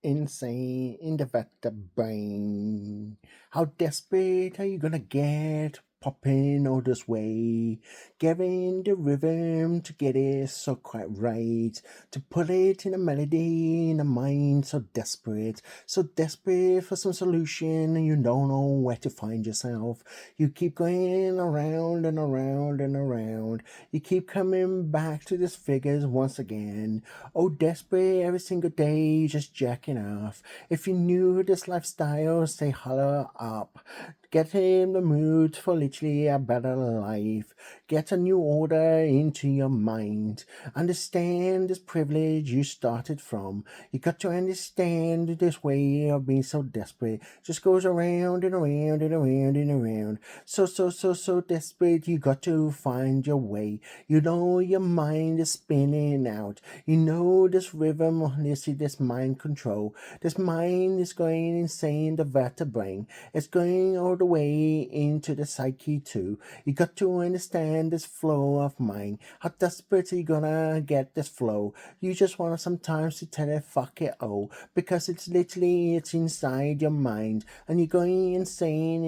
insane in the vertebrae. How desperate are you gonna get? Popping all this way, getting the rhythm to get it so quite right, to put it in a melody in a mind so desperate for some solution, and you don't know where to find yourself. You keep going around and around and around. You keep coming back to these figures once again. Oh, desperate every single day, just jacking off. If you knew this lifestyle, say holler up. Get in the mood for literally a better life. Get a new order into your mind. Understand this privilege you started from. You got to understand this way of being so desperate. Just goes around and around and around and around. So desperate, you got to find your way. You know your mind is spinning out. You know this rhythm, this mind control. This mind is going insane, the vertebrae. It's going all the way into the psyche too. You got to understand this flow of mind. How desperate are you gonna get this flow? You just want sometimes to tell it fuck it oh, because it's inside your mind, and you're going insane.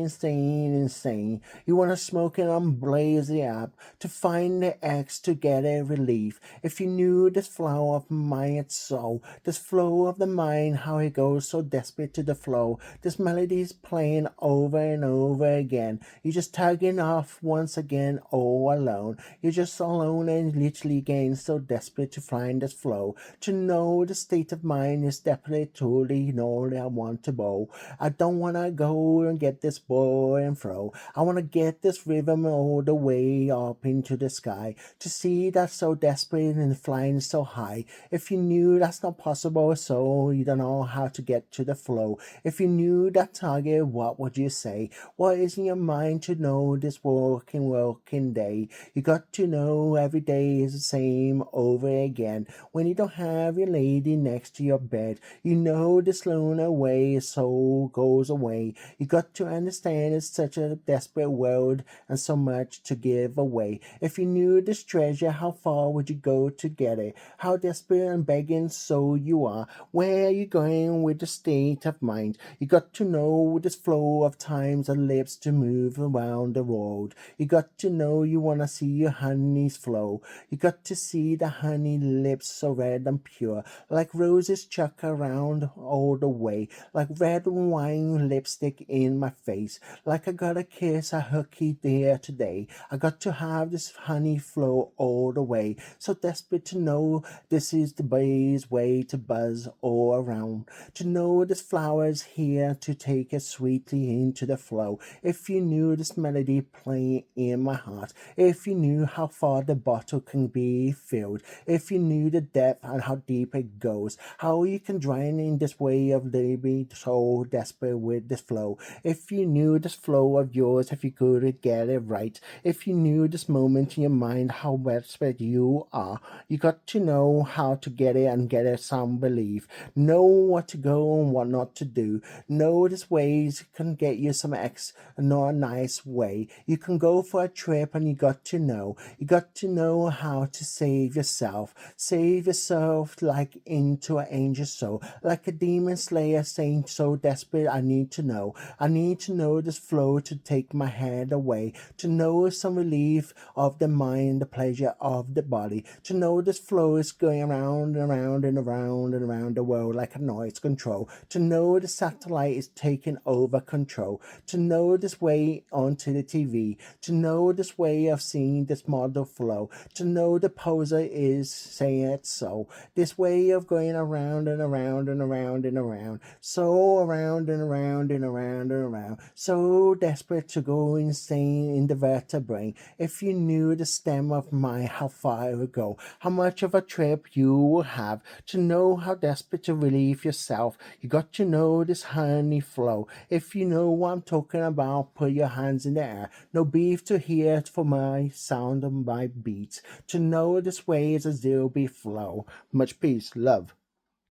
You wanna smoke it and blaze it up to find the X to get a relief. If you knew this flow of mind, soul, this flow of the mind, how it goes so desperate to the flow. This melody's playing over and over again. You're just tugging off once again, all alone. You're just alone and literally again so desperate to find this flow. To know the state of mind is definitely truly all I want to bow. I don't wanna go and get this bow and fro. I wanna get this rhythm all the way up into the sky. To see that so desperate and flying so high. If you knew that's not possible, so you don't know how to get to the flow. If you knew that target, what would you say? What is in your mind to know this working day? You got to know every day is the same over again. When you don't have your lady next to your bed, you know this lone away, soul goes away. You got to understand it's such a desperate world and so much to give away. If you knew this treasure, how far would you go to get it? How desperate and begging so you are. Where are you going with the state of mind? You got to know this flow of times and lips to move around the world. You got to know you wanna see your honey's flow. You got to see the honey lips so red and pure, like roses chuck around all the way, like red wine lipstick in my face, like I gotta kiss a hooky there today. I got to have this honey flow all the way, so desperate to know this is the bee's way to buzz all around, to know this flower's here to take it sweetly into the flow. If you knew this melody playing in my heart, if you knew how far the bottle can be filled, if you knew the depth and how deep it goes, how you can drown in this way of living so desperate with this flow. If you knew this flow of yours, if you could get it right, if you knew this moment in your mind how desperate you are, you got to know how to get it and get it some belief. Know what to go and what not to do. Know this ways can get you some X, not a nice way. You can go for a trip and you got to know. You got to know how to save yourself. Save yourself like into an angel soul. Like a demon slayer saying so desperate, I need to know. I need to know this flow to take my head away. To know some relief of the mind, the pleasure of the body. To know this flow is going around and around and around and around the world like a noise control. To know the satellite is taking over control. To know this way onto the TV. To know this way of seeing this model flow. To know the poser is saying it so. This way of going around and around and around and around. So around and around and around and around. So desperate to go insane in the vertebrae. If you knew the stem of my how far it would go, how much of a trip you will have, to know how desperate to relieve yourself, you got to know this honey flow. If you know what I'm talking about, put your hands in the air. No beef to hear for my sound of my beats. To know this way is a zero beef flow. Much peace, love.